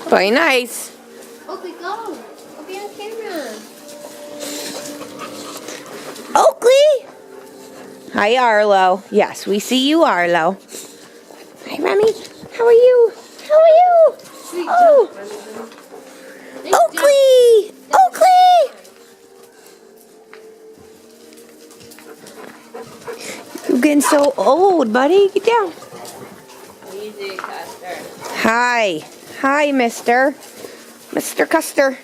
Play nice. Oakley, go. I'll be on camera. Oakley! Hi, Arlo. Yes, we see you, Arlo. Hi, Remy. How are you? How are you? Oh! Oakley! Oakley! You're getting so old, buddy. Get down. Easy, Custer. Hi. Hi, Mr. Mr. Custer.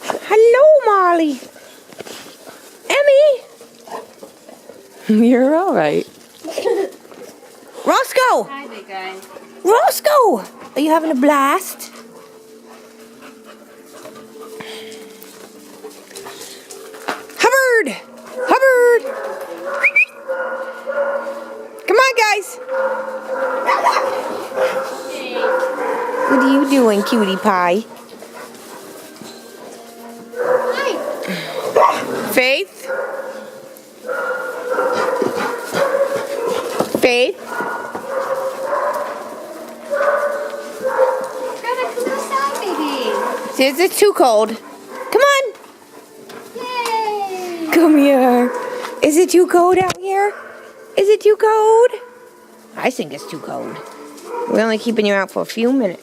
Hello, Molly. Emmy. You're all right. Roscoe. Hi, big guy. Roscoe. Are you having a blast? Hubbard. Hubbard. Come on, guys. What are you doing, cutie pie? Hi. Faith? Faith? Greta, come outside, baby. Is it too cold? Come on. Yay. Come here. Is it too cold out here? Is it too cold? I think it's too cold. We're only keeping you out for a few minutes.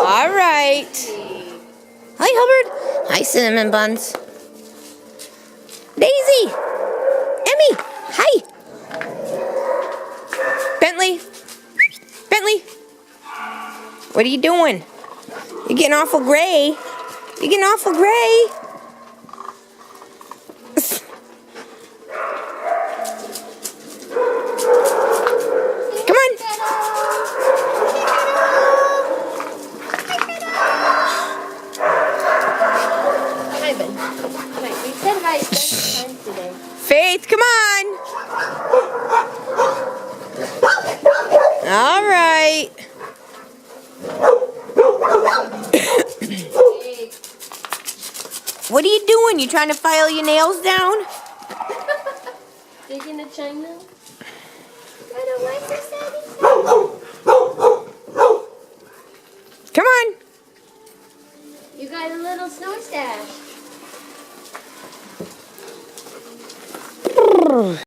All right. Hi, Hubbard. Hi, Cinnamon Buns. Daisy. Emmy. Hi. Bentley. Bentley. What are you doing? You're getting awful gray. You're getting awful gray. Come on. Hi, Ben. Hi. We said hi 7 times today. Faith, come on. All right. Hey. What are you doing? You trying to file your nails down? Digging a China? Come on. You got a little snow stash.